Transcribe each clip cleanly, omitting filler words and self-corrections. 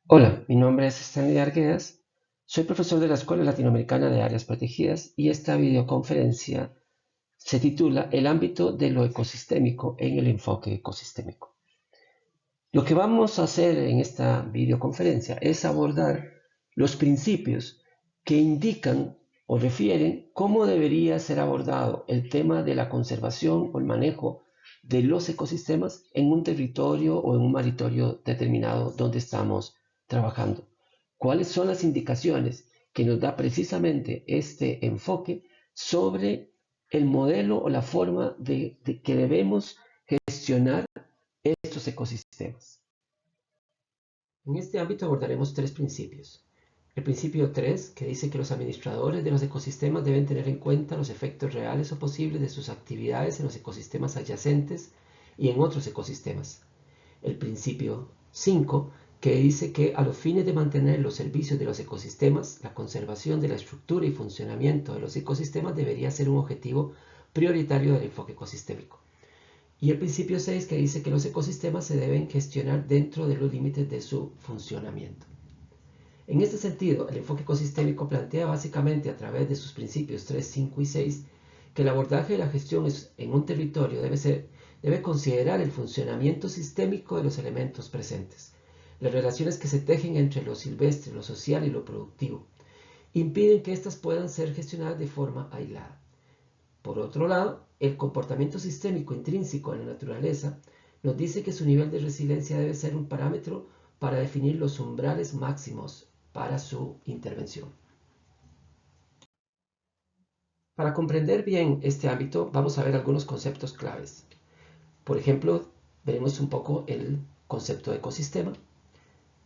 Hola, mi nombre es Stanley Arguedas, soy profesor de la Escuela Latinoamericana de Áreas Protegidas y esta videoconferencia se titula El ámbito de lo ecosistémico en el enfoque ecosistémico. Lo que vamos a hacer en esta videoconferencia es abordar los principios que indican o refieren cómo debería ser abordado el tema de la conservación o el manejo de los ecosistemas en un territorio o en un territorio determinado donde estamos trabajando. ¿Cuáles son las indicaciones que nos da precisamente este enfoque sobre el modelo o la forma de que debemos gestionar estos ecosistemas? En este ámbito abordaremos tres principios. El principio 3, que dice que los administradores de los ecosistemas deben tener en cuenta los efectos reales o posibles de sus actividades en los ecosistemas adyacentes y en otros ecosistemas. El principio 5, que dice que a los fines de mantener los servicios de los ecosistemas, la conservación de la estructura y funcionamiento de los ecosistemas debería ser un objetivo prioritario del enfoque ecosistémico. Y el principio 6, que dice que los ecosistemas se deben gestionar dentro de los límites de su funcionamiento. En este sentido, el enfoque ecosistémico plantea básicamente a través de sus principios 3, 5 y 6 que el abordaje de la gestión en un territorio debe considerar el funcionamiento sistémico de los elementos presentes, las relaciones que se tejen entre lo silvestre, lo social y lo productivo, impiden que éstas puedan ser gestionadas de forma aislada. Por otro lado, el comportamiento sistémico intrínseco en la naturaleza nos dice que su nivel de resiliencia debe ser un parámetro para definir los umbrales máximos para su intervención. Para comprender bien este ámbito, vamos a ver algunos conceptos claves. Por ejemplo, veremos un poco el concepto de ecosistema,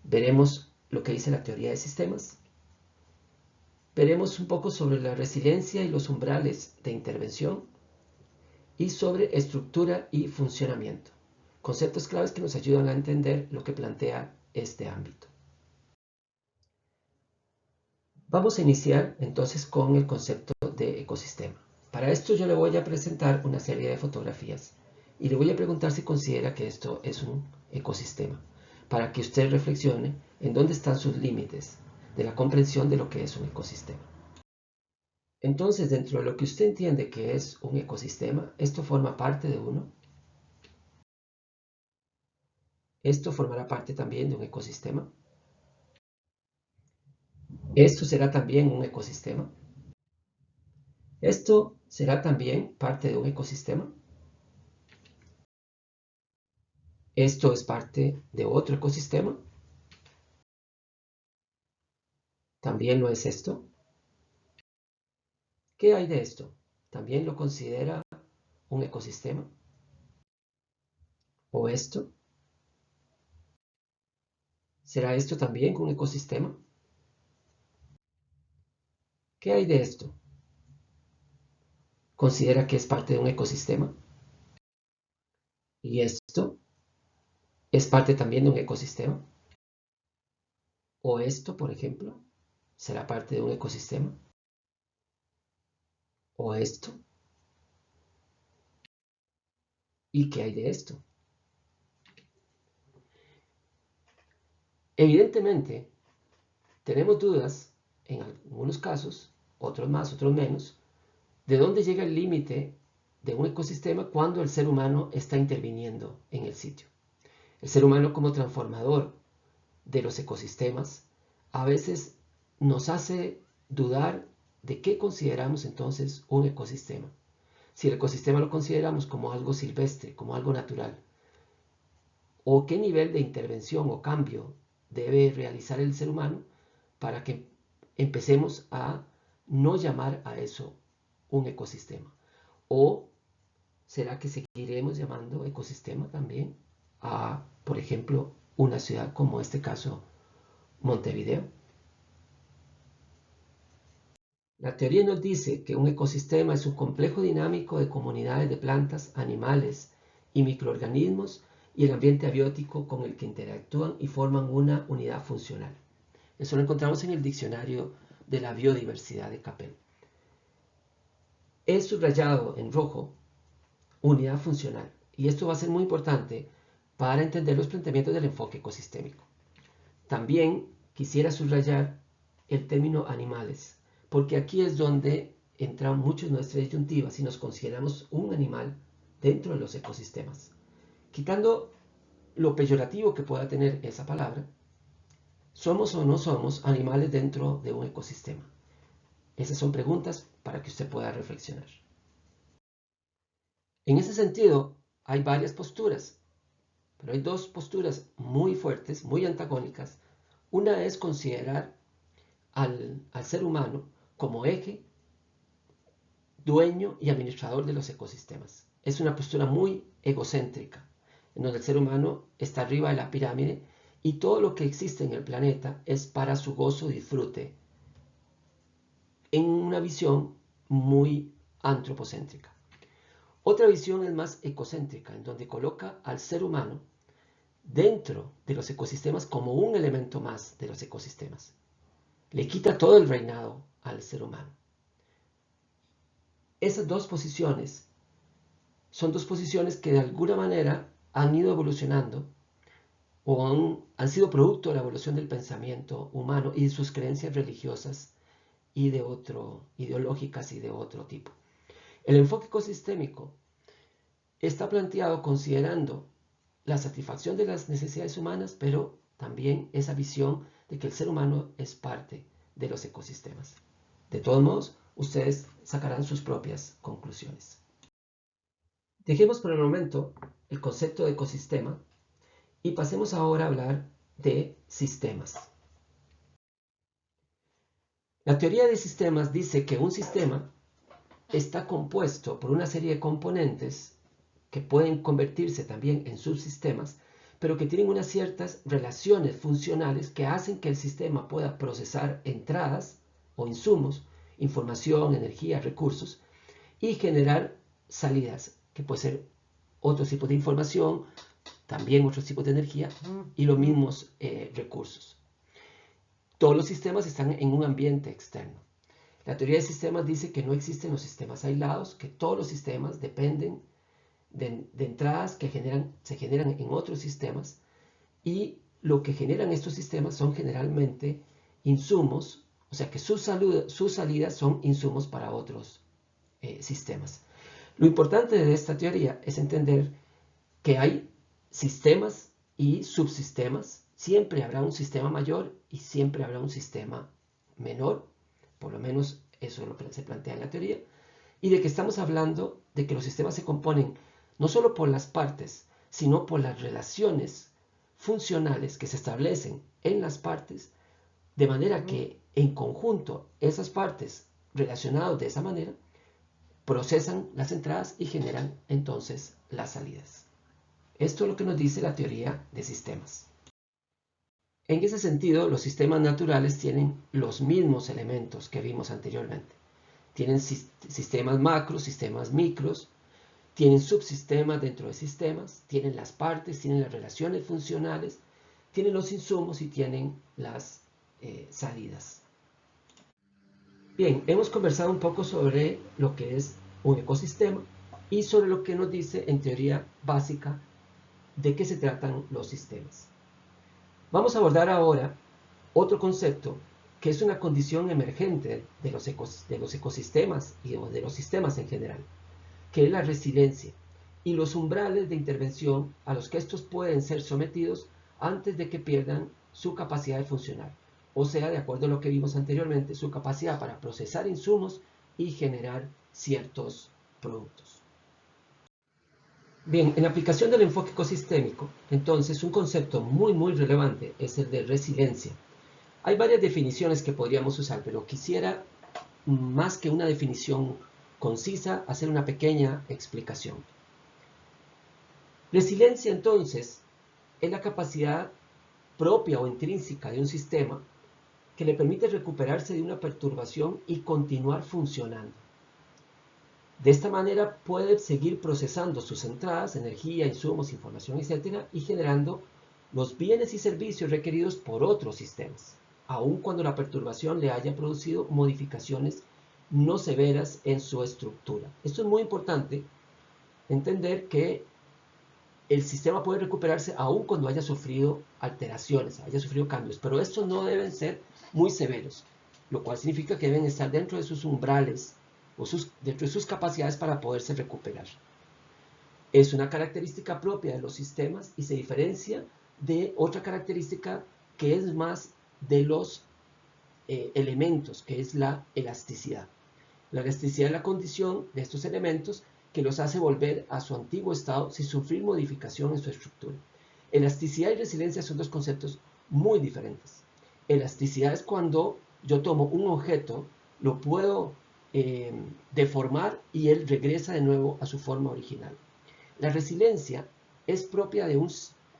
veremos lo que dice la teoría de sistemas, veremos un poco sobre la resiliencia y los umbrales de intervención, y sobre estructura y funcionamiento. Conceptos claves que nos ayudan a entender lo que plantea este ámbito. Vamos a iniciar entonces con el concepto de ecosistema. Para esto yo le voy a presentar una serie de fotografías y le voy a preguntar si considera que esto es un ecosistema, para que usted reflexione en dónde están sus límites de la comprensión de lo que es un ecosistema. Entonces, dentro de lo que usted entiende que es un ecosistema, esto forma parte de uno. Esto formará parte también de un ecosistema. Esto será también un ecosistema. Esto será también parte de un ecosistema. Esto es parte de otro ecosistema. También lo es esto. ¿Qué hay de esto? ¿También lo considera un ecosistema? ¿O esto? ¿Será esto también un ecosistema? ¿Qué hay de esto? ¿Considera que es parte de un ecosistema? ¿Y esto es parte también de un ecosistema? ¿O esto, por ejemplo, será parte de un ecosistema? ¿O esto? ¿Y qué hay de esto? Evidentemente, tenemos dudas en algunos casos, otros más, otros menos, de dónde llega el límite de un ecosistema cuando el ser humano está interviniendo en el sitio. El ser humano como transformador de los ecosistemas a veces nos hace dudar de qué consideramos entonces un ecosistema. Si el ecosistema lo consideramos como algo silvestre, como algo natural, o qué nivel de intervención o cambio debe realizar el ser humano para que empecemos a no llamar a eso un ecosistema. ¿O será que seguiremos llamando ecosistema también a, por ejemplo, una ciudad como este caso, Montevideo? La teoría nos dice que un ecosistema es un complejo dinámico de comunidades de plantas, animales y microorganismos y el ambiente abiótico con el que interactúan y forman una unidad funcional. Eso lo encontramos en el diccionario de la biodiversidad de Capel. He subrayado en rojo unidad funcional y esto va a ser muy importante para entender los planteamientos del enfoque ecosistémico. También quisiera subrayar el término animales, porque aquí es donde entran muchas de nuestras disyuntivas si nos consideramos un animal dentro de los ecosistemas. Quitando lo peyorativo que pueda tener esa palabra, ¿somos o no somos animales dentro de un ecosistema? Esas son preguntas para que usted pueda reflexionar. En ese sentido, hay varias posturas, pero hay dos posturas muy fuertes, muy antagónicas. Una es considerar al ser humano como eje, dueño y administrador de los ecosistemas. Es una postura muy egocéntrica, en donde el ser humano está arriba de la pirámide y todo lo que existe en el planeta es para su gozo y disfrute, en una visión muy antropocéntrica. Otra visión es más ecocéntrica, en donde coloca al ser humano dentro de los ecosistemas como un elemento más de los ecosistemas. Le quita todo el reinado al ser humano. Esas dos posiciones son dos posiciones que de alguna manera han ido evolucionando o han sido producto de la evolución del pensamiento humano y de sus creencias religiosas y ideológicas y de otro tipo. El enfoque ecosistémico está planteado considerando la satisfacción de las necesidades humanas, pero también esa visión de que el ser humano es parte de los ecosistemas. De todos modos, ustedes sacarán sus propias conclusiones. Dejemos por el momento el concepto de ecosistema y pasemos ahora a hablar de sistemas. La teoría de sistemas dice que un sistema está compuesto por una serie de componentes que pueden convertirse también en subsistemas, pero que tienen unas ciertas relaciones funcionales que hacen que el sistema pueda procesar entradas o insumos, información, energía, recursos, y generar salidas, que puede ser otro tipo de información, también otros tipos de energía y los mismos recursos. Todos los sistemas están en un ambiente externo. La teoría de sistemas dice que no existen los sistemas aislados, que todos los sistemas dependen de entradas que se generan en otros sistemas, y lo que generan estos sistemas son generalmente insumos, o sea que sus salidas son insumos para otros sistemas. Lo importante de esta teoría es entender que hay sistemas y subsistemas. Siempre habrá un sistema mayor y siempre habrá un sistema menor, por lo menos eso es lo que se plantea en la teoría, y de que estamos hablando de que los sistemas se componen no solo por las partes, sino por las relaciones funcionales que se establecen en las partes, de manera que en conjunto esas partes relacionadas de esa manera procesan las entradas y generan entonces las salidas. Esto es lo que nos dice la teoría de sistemas. En ese sentido, los sistemas naturales tienen los mismos elementos que vimos anteriormente. Tienen sistemas macros, sistemas micros, tienen subsistemas dentro de sistemas, tienen las partes, tienen las relaciones funcionales, tienen los insumos y tienen las salidas. Bien, hemos conversado un poco sobre lo que es un ecosistema y sobre lo que nos dice en teoría básica de qué se tratan los sistemas. Vamos a abordar ahora otro concepto que es una condición emergente de los ecosistemas y de los sistemas en general, que es la resiliencia y los umbrales de intervención a los que estos pueden ser sometidos antes de que pierdan su capacidad de funcionar. O sea, de acuerdo a lo que vimos anteriormente, su capacidad para procesar insumos y generar ciertos productos. Bien, en aplicación del enfoque ecosistémico, entonces un concepto muy relevante es el de resiliencia. Hay varias definiciones que podríamos usar, pero quisiera, más que una definición concisa, hacer una pequeña explicación. Resiliencia, entonces, es la capacidad propia o intrínseca de un sistema que le permite recuperarse de una perturbación y continuar funcionando. De esta manera puede seguir procesando sus entradas, energía, insumos, información, etc. y generando los bienes y servicios requeridos por otros sistemas, aun cuando la perturbación le haya producido modificaciones no severas en su estructura. Esto es muy importante, entender que el sistema puede recuperarse aún cuando haya sufrido alteraciones, haya sufrido cambios, pero estos no deben ser muy severos, lo cual significa que deben estar dentro de sus umbrales o dentro de sus capacidades para poderse recuperar. Es una característica propia de los sistemas y se diferencia de otra característica que es más de los elementos, que es la elasticidad. La elasticidad es la condición de estos elementos que los hace volver a su antiguo estado sin sufrir modificación en su estructura. Elasticidad y resiliencia son dos conceptos muy diferentes. Elasticidad es cuando yo tomo un objeto, lo puedo deformar y él regresa de nuevo a su forma original. La resiliencia es propia de un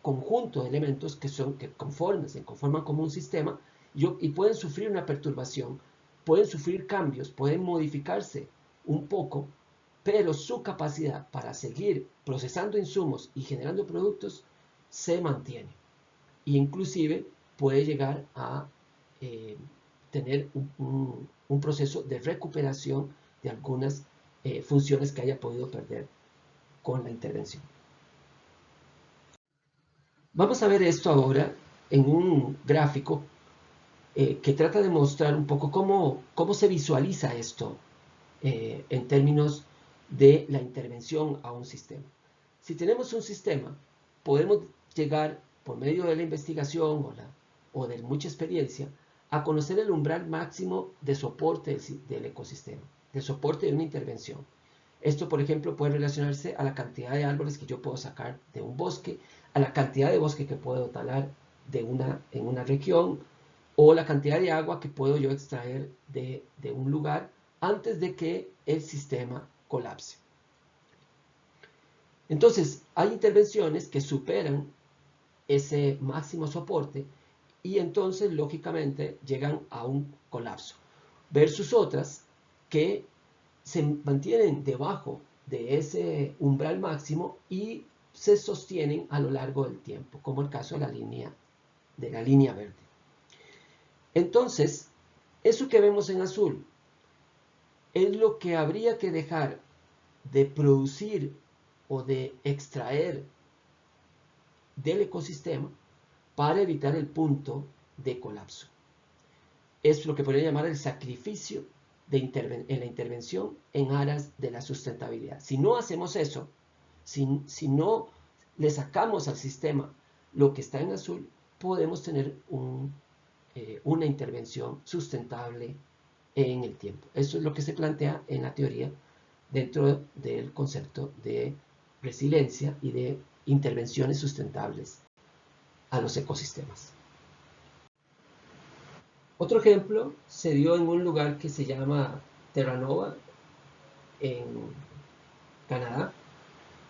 conjunto de elementos que se conforman como un sistema y pueden sufrir una perturbación, pueden sufrir cambios, pueden modificarse un poco, pero su capacidad para seguir procesando insumos y generando productos se mantiene. E inclusive puede llegar a tener un proceso de recuperación de algunas funciones que haya podido perder con la intervención. Vamos a ver esto ahora en un gráfico que trata de mostrar un poco cómo se visualiza esto en términos de la intervención a un sistema. Si tenemos un sistema, podemos llegar por medio de la investigación o de mucha experiencia a conocer el umbral máximo de soporte del ecosistema, de soporte de una intervención. Esto, por ejemplo, puede relacionarse a la cantidad de árboles que yo puedo sacar de un bosque, a la cantidad de bosque que puedo talar en una región, o la cantidad de agua que puedo yo extraer de un lugar antes de que el sistema colapse. Entonces, hay intervenciones que superan ese máximo soporte y entonces, lógicamente, llegan a un colapso, versus otras que se mantienen debajo de ese umbral máximo y se sostienen a lo largo del tiempo, como el caso de la línea verde. Entonces, eso que vemos en azul es lo que habría que dejar de producir o de extraer del ecosistema para evitar el punto de colapso. Es lo que podría llamar el sacrificio en la intervención en aras de la sustentabilidad. Si no hacemos eso, si no le sacamos al sistema lo que está en azul, podemos tener una intervención sustentable en el tiempo. Eso es lo que se plantea en la teoría dentro del concepto de resiliencia y de intervenciones sustentables a los ecosistemas. Otro ejemplo se dio en un lugar que se llama Terra Nova, en Canadá,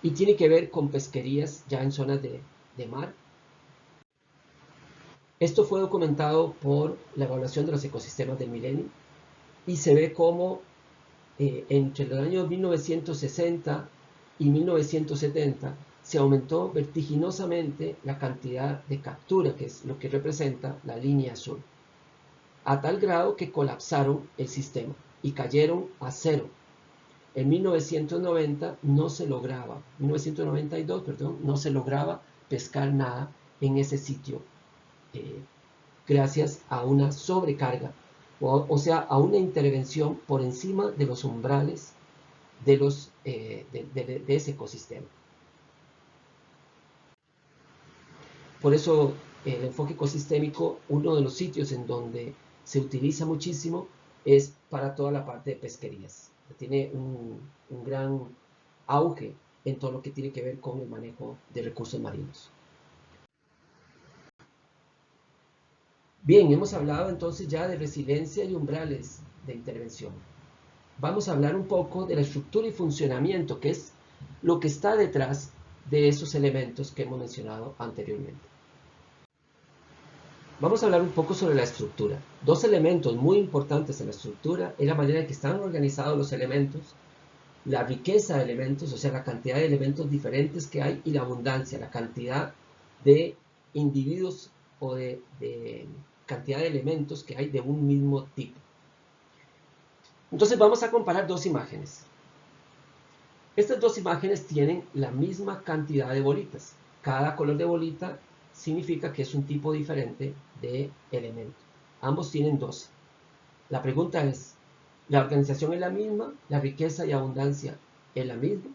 y tiene que ver con pesquerías ya en zonas de mar. Esto fue documentado por la evaluación de los ecosistemas del milenio y se ve cómo entre los años 1960 y 1970 se aumentó vertiginosamente la cantidad de captura, que es lo que representa la línea azul, a tal grado que colapsaron el sistema y cayeron a cero. En 1992, no se lograba pescar nada en ese sitio gracias a una sobrecarga, o sea, a una intervención por encima de los umbrales de ese ecosistema. Por eso el enfoque ecosistémico, uno de los sitios en donde se utiliza muchísimo es para toda la parte de pesquerías. Tiene un gran auge en todo lo que tiene que ver con el manejo de recursos marinos. Bien, hemos hablado entonces ya de resiliencia y umbrales de intervención. Vamos a hablar un poco de la estructura y funcionamiento, que es lo que está detrás de esos elementos que hemos mencionado anteriormente. Vamos a hablar un poco sobre la estructura. Dos elementos muy importantes en la estructura es la manera en que están organizados los elementos, la riqueza de elementos, o sea, la cantidad de elementos diferentes que hay, y la abundancia, la cantidad de individuos o de cantidad de elementos que hay de un mismo tipo. Entonces vamos a comparar dos imágenes. Estas dos imágenes tienen la misma cantidad de bolitas. Cada color de bolita significa que es un tipo diferente de elemento. Ambos tienen 12. La pregunta es, ¿la organización es la misma? ¿La riqueza y abundancia es la misma?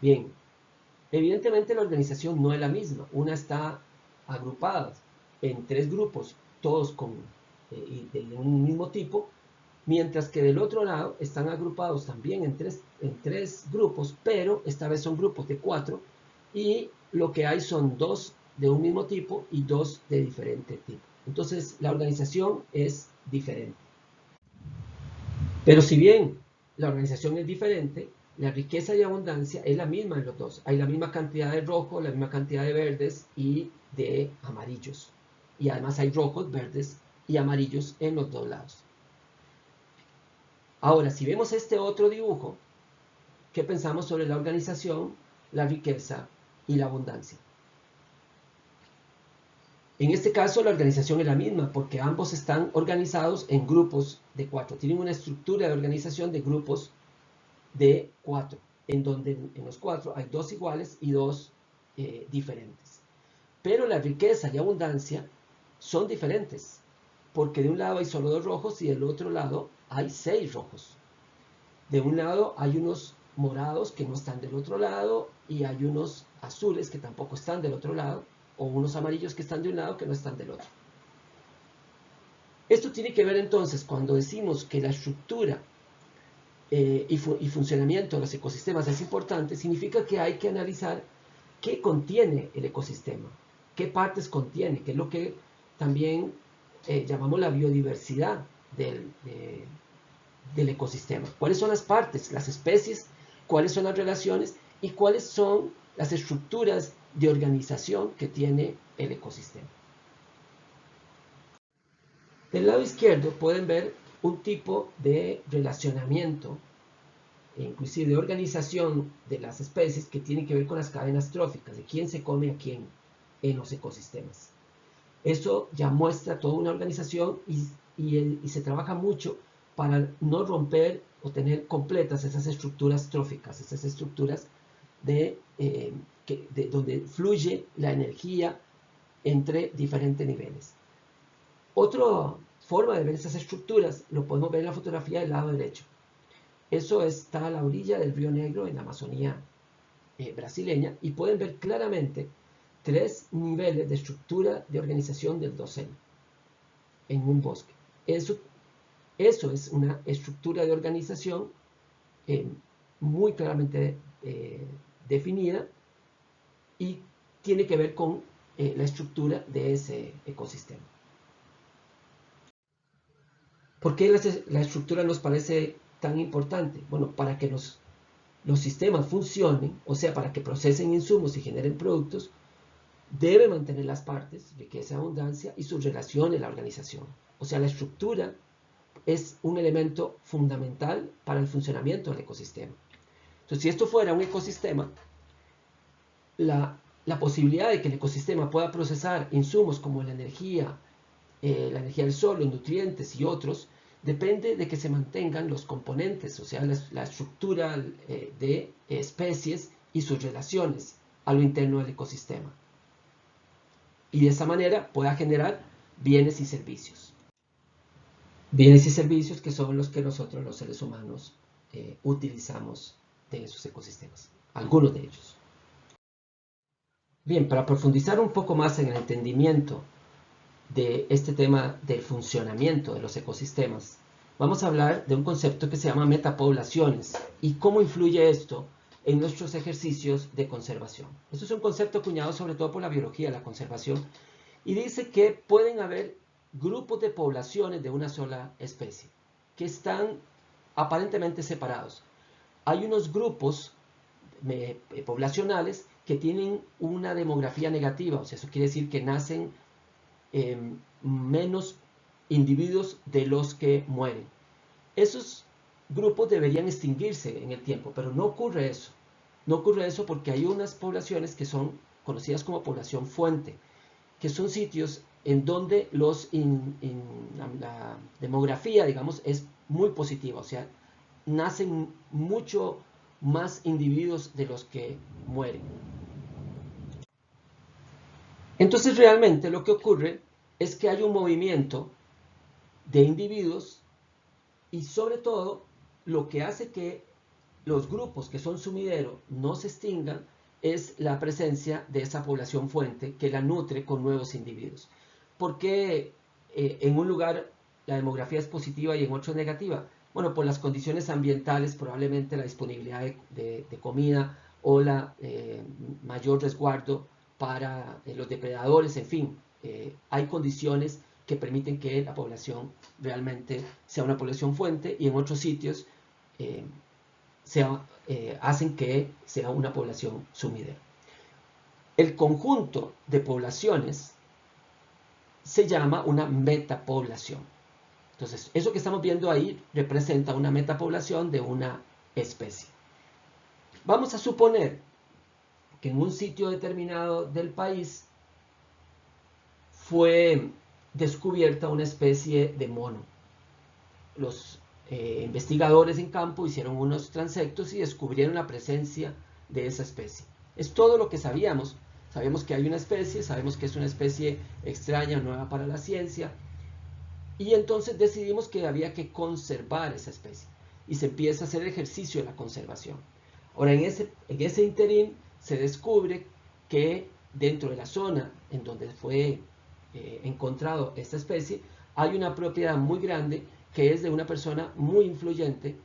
Bien, evidentemente la organización no es la misma. Una está agrupada en 3 grupos, todos de un mismo tipo, mientras que del otro lado están agrupados también en tres grupos, pero esta vez son grupos de 4 y lo que hay son 2 de un mismo tipo y 2 de diferente tipo. Entonces la organización es diferente. Pero si bien la organización es diferente, la riqueza y abundancia es la misma en los dos. Hay la misma cantidad de rojos, la misma cantidad de verdes y de amarillos. Y además hay rojos, verdes y amarillos en los dos lados. Ahora, si vemos este otro dibujo, ¿qué pensamos sobre la organización, la riqueza y la abundancia? En este caso, la organización es la misma porque ambos están organizados en grupos de 4. Tienen una estructura de organización de grupos de 4, en donde en los 4 hay 2 iguales y 2 diferentes. Pero la riqueza y abundancia son diferentes, porque de un lado hay solo 2 rojos y del otro lado hay 6 rojos. De un lado hay unos morados que no están del otro lado y hay unos azules que tampoco están del otro lado, o unos amarillos que están de un lado que no están del otro. Esto tiene que ver entonces cuando decimos que la estructura y funcionamiento de los ecosistemas es importante, significa que hay que analizar qué contiene el ecosistema, qué partes contiene, que es lo que también llamamos la biodiversidad del ecosistema. ¿Cuáles son las partes, las especies, cuáles son las relaciones y cuáles son las estructuras de organización que tiene el ecosistema? Del lado izquierdo pueden ver un tipo de relacionamiento e inclusive de organización de las especies que tiene que ver con las cadenas tróficas, de quién se come a quién en los ecosistemas. Eso ya muestra toda una organización y se trabaja mucho para no romper o tener completas esas estructuras tróficas, esas estructuras donde fluye la energía entre diferentes niveles. Otra forma de ver esas estructuras lo podemos ver en la fotografía del lado derecho. Eso está a la orilla del río Negro en la Amazonía brasileña y pueden ver claramente 3 niveles de estructura de organización del dosel en un bosque. Eso es una estructura de organización eh, muy claramente definida y tiene que ver con la estructura de ese ecosistema. ¿Por qué la estructura nos parece tan importante? Bueno, para que los sistemas funcionen, o sea, para que procesen insumos y generen productos, debe mantener las partes, riqueza y abundancia, y sus relaciones, la organización. O sea, la estructura es un elemento fundamental para el funcionamiento del ecosistema. Entonces, si esto fuera un ecosistema, la posibilidad de que el ecosistema pueda procesar insumos como la energía del sol, los nutrientes y otros, depende de que se mantengan los componentes, o sea, la estructura de especies y sus relaciones a lo interno del ecosistema. Y de esa manera pueda generar bienes y servicios. Bienes y servicios que son los que nosotros, los seres humanos, utilizamos de esos ecosistemas. Algunos de ellos. Bien, para profundizar un poco más en el entendimiento de este tema del funcionamiento de los ecosistemas, vamos a hablar de un concepto que se llama metapoblaciones y cómo influye esto en nuestros ejercicios de conservación. Esto es un concepto acuñado sobre todo por la biología, la conservación, y dice que pueden haber grupos de poblaciones de una sola especie que están aparentemente separados. Hay unos grupos poblacionales que tienen una demografía negativa, o sea, eso quiere decir que nacen menos individuos de los que mueren. Esos grupos deberían extinguirse en el tiempo, pero no ocurre eso. No ocurre eso porque hay unas poblaciones que son conocidas como población fuente, que son sitios en donde la demografía, digamos, es muy positiva, o sea, nacen mucho más individuos de los que mueren. Entonces realmente lo que ocurre es que hay un movimiento de individuos y sobre todo lo que hace que los grupos que son sumidero no se extingan es la presencia de esa población fuente que la nutre con nuevos individuos. ¿Por qué en un lugar la demografía es positiva y en otro es negativa? Bueno, por las condiciones ambientales, probablemente la disponibilidad de comida o la mayor resguardo para los depredadores, en fin, hay condiciones que permiten que la población realmente sea una población fuente y en otros sitios hacen que sea una población sumidera. El conjunto de poblaciones se llama una metapoblación. Entonces, eso que estamos viendo ahí representa una metapoblación de una especie. Vamos a suponer que en un sitio determinado del país fue descubierta una especie de mono. Los investigadores en campo hicieron unos transectos y descubrieron la presencia de esa especie. Es todo lo que sabíamos. Sabemos que hay una especie, sabemos que es una especie extraña, nueva para la ciencia, y entonces decidimos que había que conservar esa especie y se empieza a hacer el ejercicio de la conservación. Ahora, en ese interín se descubre que dentro de la zona en donde fue encontrado esta especie hay una propiedad muy grande que es de una persona muy influyente,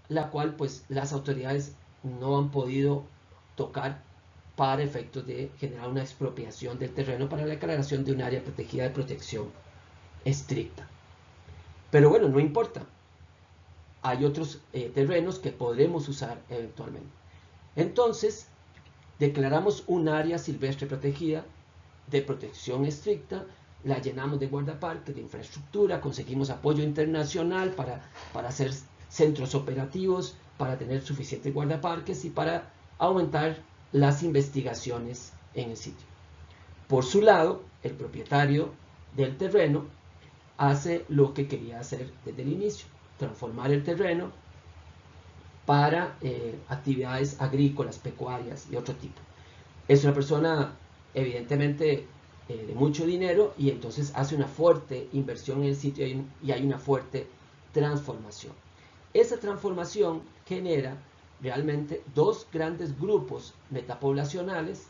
la cual pues las autoridades no han podido tocar para efectos de generar una expropiación del terreno para la declaración de un área protegida de protección estricta. Pero bueno, no importa. Hay otros terrenos que podremos usar eventualmente. Entonces, declaramos un área silvestre protegida de protección estricta, la llenamos de guardaparques, de infraestructura, conseguimos apoyo internacional para hacer centros operativos, para tener suficientes guardaparques y para aumentar las investigaciones en el sitio. Por su lado, el propietario del terreno hace lo que quería hacer desde el inicio, transformar el terreno para actividades agrícolas, pecuarias y otro tipo. Es una persona evidentemente de mucho dinero y entonces hace una fuerte inversión en el sitio y hay una fuerte transformación. Esa transformación genera realmente dos grandes grupos metapoblacionales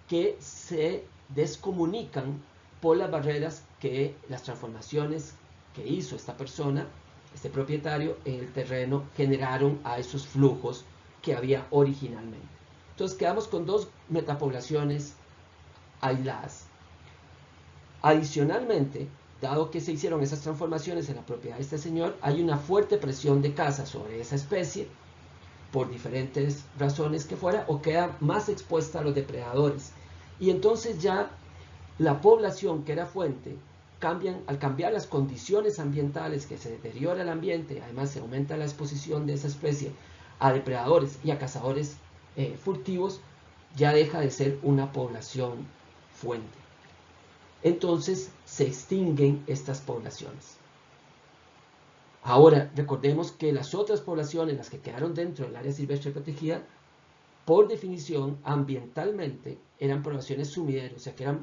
que se descomunican por las barreras que las transformaciones que hizo esta persona, este propietario, en el terreno generaron a esos flujos que había originalmente. Entonces quedamos con dos metapoblaciones aisladas. Adicionalmente, dado que se hicieron esas transformaciones en la propiedad de este señor, hay una fuerte presión de caza sobre esa especie, por diferentes razones que fuera, o queda más expuesta a los depredadores. Y entonces ya la población que era fuente, al cambiar las condiciones ambientales, que se deteriora el ambiente, además se aumenta la exposición de esa especie a depredadores y a cazadores furtivos, ya deja de ser una población fuente. Entonces se extinguen estas poblaciones. Ahora, recordemos que las otras poblaciones, las que quedaron dentro del área silvestre protegida, por definición, ambientalmente, eran poblaciones sumideras, o sea que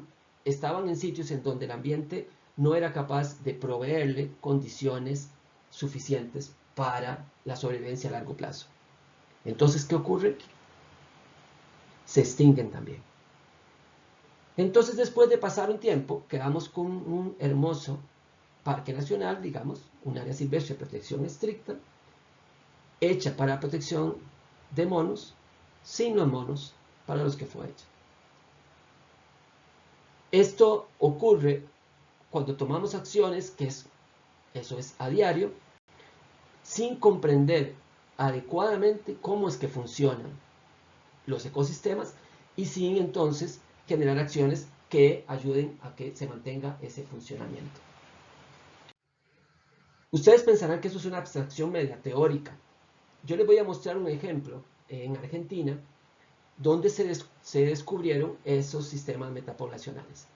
estaban en sitios en donde el ambiente no era capaz de proveerle condiciones suficientes para la sobrevivencia a largo plazo. Entonces, ¿qué ocurre? Se extinguen también. Entonces, después de pasar un tiempo, quedamos con un hermoso parque nacional, digamos, un área silvestre de protección estricta, hecha para protección de monos, sin los monos para los que fue hecha. Esto ocurre cuando tomamos acciones, eso es a diario, sin comprender adecuadamente cómo es que funcionan los ecosistemas y sin entonces generar acciones que ayuden a que se mantenga ese funcionamiento. Ustedes pensarán que eso es una abstracción media teórica. Yo les voy a mostrar un ejemplo en Argentina donde se descubrieron esos sistemas metapoblacionales.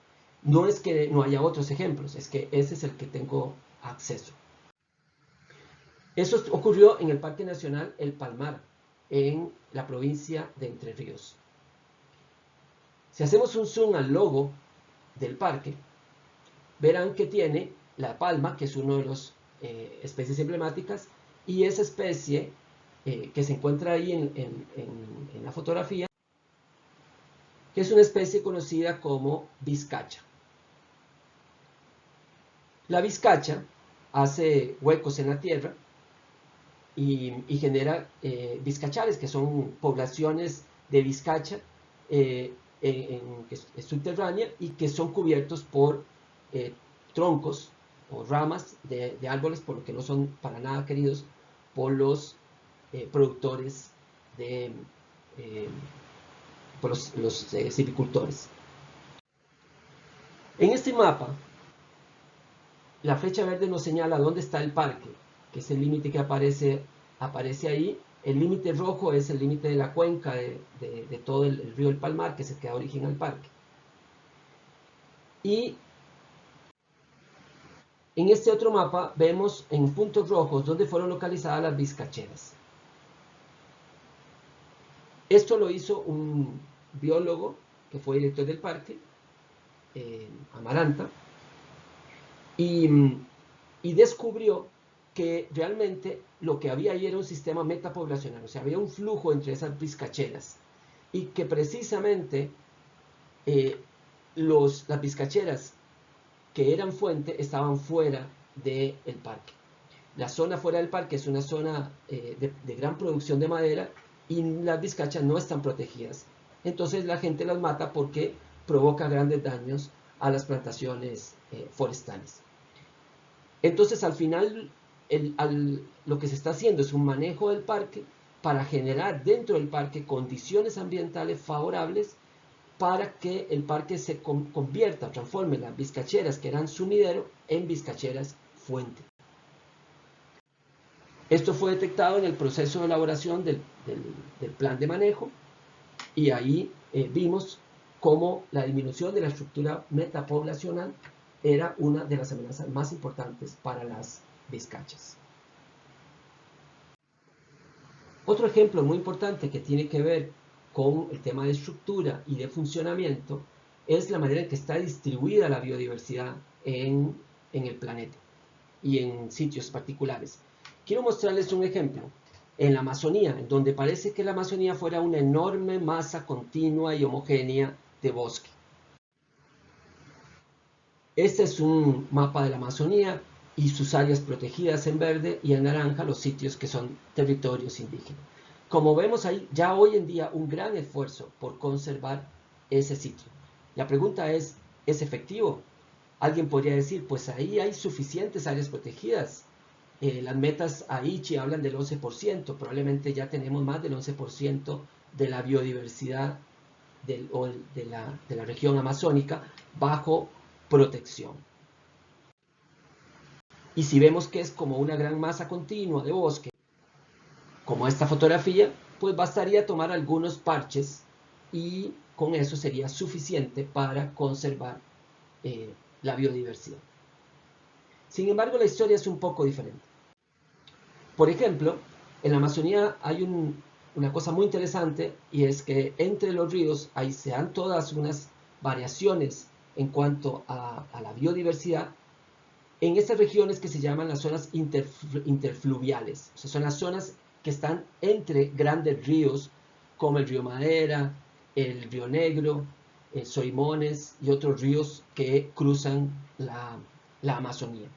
No es que no haya otros ejemplos, es que ese es el que tengo acceso. Eso ocurrió en el Parque Nacional El Palmar, en la provincia de Entre Ríos. Si hacemos un zoom al logo del parque, verán que tiene la palma, que es una de las especies emblemáticas, y esa especie que se encuentra ahí en la fotografía, que es una especie conocida como vizcacha. La vizcacha hace huecos en la tierra y genera vizcachales, que son poblaciones de vizcacha que es subterránea y que son cubiertos por troncos o ramas de árboles, por lo que no son para nada queridos por los productores por los silvicultores. En este mapa, la flecha verde nos señala dónde está el parque, que es el límite que aparece ahí. El límite rojo es el límite de la cuenca de todo el río El Palmar, que es el que da origen al parque. Y en este otro mapa vemos en puntos rojos dónde fueron localizadas las vizcacheras. Esto lo hizo un biólogo que fue director del parque, Amaranta, y descubrió que realmente lo que había ahí era un sistema metapoblacional, o sea, había un flujo entre esas vizcacheras y que precisamente las vizcacheras que eran fuente estaban fuera del parque. La zona fuera del parque es una zona de gran producción de madera y las vizcachas no están protegidas. Entonces la gente las mata porque provoca grandes daños a las plantaciones forestales. Entonces al final lo que se está haciendo es un manejo del parque para generar dentro del parque condiciones ambientales favorables para que el parque se convierta, transforme las vizcacheras que eran sumidero en vizcacheras fuente. Esto fue detectado en el proceso de elaboración del plan de manejo y ahí vimos cómo la disminución de la estructura metapoblacional era una de las amenazas más importantes para las vizcachas. Otro ejemplo muy importante que tiene que ver con el tema de estructura y de funcionamiento es la manera en que está distribuida la biodiversidad en el planeta y en sitios particulares. Quiero mostrarles un ejemplo. En la Amazonía, en donde parece que la Amazonía fuera una enorme masa continua y homogénea de bosque. Este es un mapa de la Amazonía y sus áreas protegidas en verde y en naranja los sitios que son territorios indígenas. Como vemos ahí, ya hoy en día un gran esfuerzo por conservar ese sitio. La pregunta es efectivo? Alguien podría decir, pues ahí hay suficientes áreas protegidas. Las metas Aichi hablan del 11%, probablemente ya tenemos más del 11% de la biodiversidad de la región amazónica bajo protección. Y si vemos que es como una gran masa continua de bosque, como esta fotografía, pues bastaría tomar algunos parches y con eso sería suficiente para conservar la biodiversidad. Sin embargo, la historia es un poco diferente. Por ejemplo, en la Amazonía hay una cosa muy interesante y es que entre los ríos ahí se dan todas unas variaciones en cuanto a la biodiversidad en estas regiones que se llaman las zonas interfluviales. O sea, son las zonas que están entre grandes ríos como el río Madera, el río Negro, el Soimones y otros ríos que cruzan la Amazonía.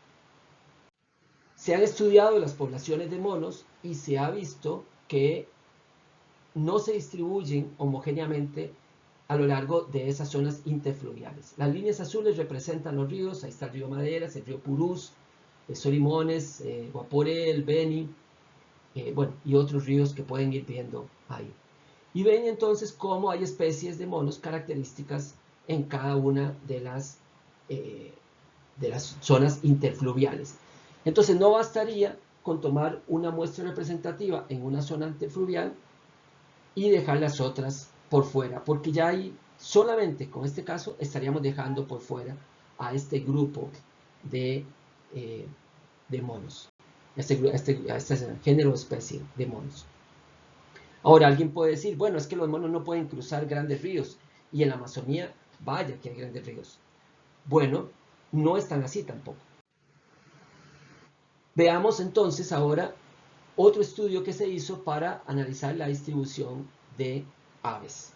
Se han estudiado las poblaciones de monos y se ha visto que no se distribuyen homogéneamente a lo largo de esas zonas interfluviales. Las líneas azules representan los ríos, ahí está el río Maderas, el río Purús, el Solimones, Guaporé, el Beni, bueno, y otros ríos que pueden ir viendo ahí. Y ven entonces cómo hay especies de monos características en cada una de las zonas interfluviales. Entonces no bastaría con tomar una muestra representativa en una zona interfluvial y dejar las otras por fuera, porque ya ahí solamente con este caso estaríamos dejando por fuera a este grupo de monos, a este género o especie de monos. Ahora, alguien puede decir, bueno, es que los monos no pueden cruzar grandes ríos, y en la Amazonía, vaya que hay grandes ríos. Bueno, no es tan así tampoco. Veamos entonces ahora otro estudio que se hizo para analizar la distribución de aves.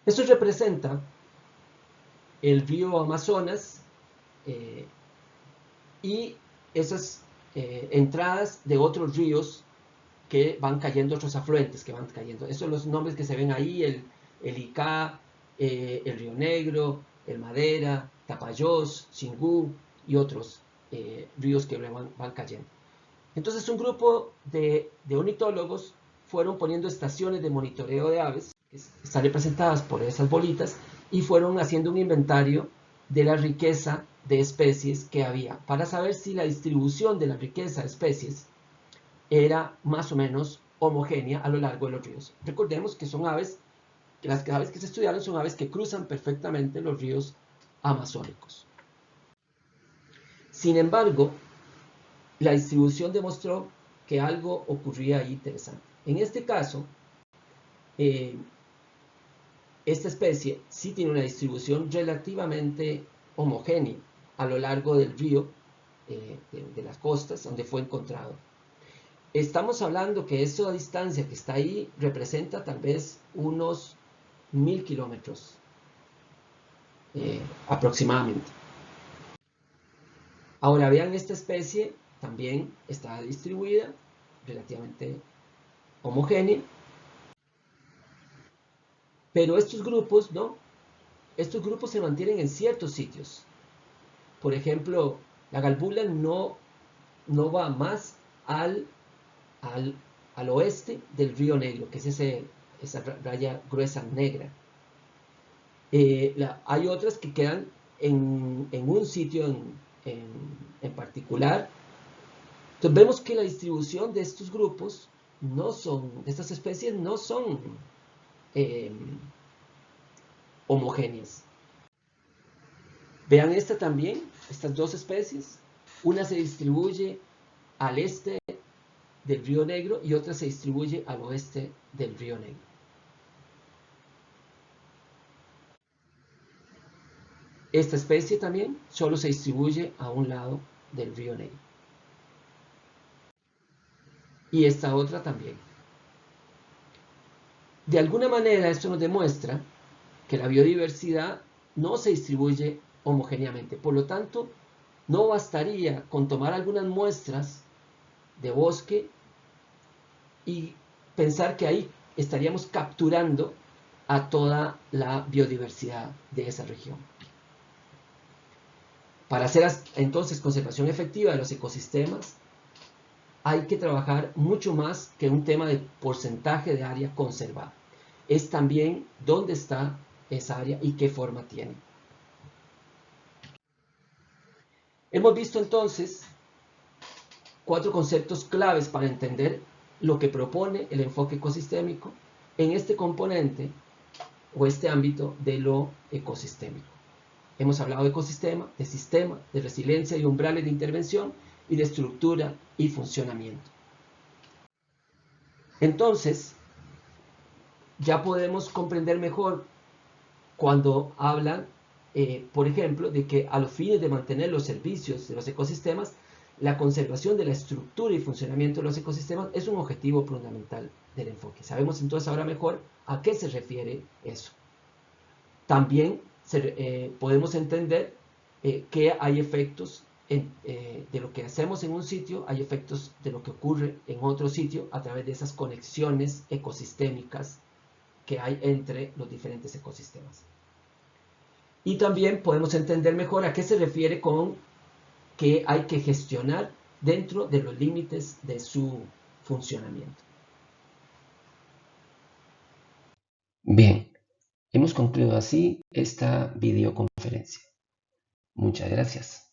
Esto representa el río Amazonas y esas entradas de otros ríos que van cayendo, otros afluentes que van cayendo. Estos son los nombres que se ven ahí, el Icá, el Río Negro, el Madera, Tapayós, Xingú y otros ríos que van cayendo. Entonces un grupo de ornitólogos fueron poniendo estaciones de monitoreo de aves, que están representadas por esas bolitas, y fueron haciendo un inventario de la riqueza de especies que había, para saber si la distribución de la riqueza de especies era más o menos homogénea a lo largo de los ríos. Recordemos que son aves, que las aves que se estudiaron son aves que cruzan perfectamente los ríos amazónicos. Sin embargo, la distribución demostró que algo ocurría ahí interesante. En este caso, esta especie sí tiene una distribución relativamente homogénea a lo largo del río, de las costas donde fue encontrado. Estamos hablando que esa distancia que está ahí representa tal vez unos 1000 kilómetros aproximadamente. Ahora vean, esta especie también está distribuida relativamente homogénea, pero estos grupos no. Estos grupos se mantienen en ciertos sitios. Por ejemplo, la galbula no va más al, al oeste del Río Negro, que es esa raya gruesa negra. Hay otras que quedan en un sitio en particular. Entonces vemos que la distribución de estos grupos de estas especies no son eh, homogéneas. Vean esta también, estas dos especies. Una se distribuye al este del Río Negro y otra se distribuye al oeste del Río Negro. Esta especie también solo se distribuye a un lado del Río Negro. Y esta otra también. De alguna manera esto nos demuestra que la biodiversidad no se distribuye homogéneamente. Por lo tanto, no bastaría con tomar algunas muestras de bosque y pensar que ahí estaríamos capturando a toda la biodiversidad de esa región. Para hacer entonces conservación efectiva de los ecosistemas, hay que trabajar mucho más que un tema de porcentaje de área conservada. Es también dónde está esa área y qué forma tiene. Hemos visto entonces 4 conceptos claves para entender lo que propone el enfoque ecosistémico en este componente o este ámbito de lo ecosistémico. Hemos hablado de ecosistema, de resiliencia y umbrales de intervención, y de estructura y funcionamiento. Entonces, ya podemos comprender mejor cuando hablan, por ejemplo, de que a los fines de mantener los servicios de los ecosistemas, la conservación de la estructura y funcionamiento de los ecosistemas es un objetivo fundamental del enfoque. Sabemos entonces ahora mejor a qué se refiere eso. También podemos entender que hay efectos de lo que hacemos en un sitio, hay efectos de lo que ocurre en otro sitio a través de esas conexiones ecosistémicas que hay entre los diferentes ecosistemas. Y también podemos entender mejor a qué se refiere con que hay que gestionar dentro de los límites de su funcionamiento. Bien, hemos concluido así esta videoconferencia. Muchas gracias.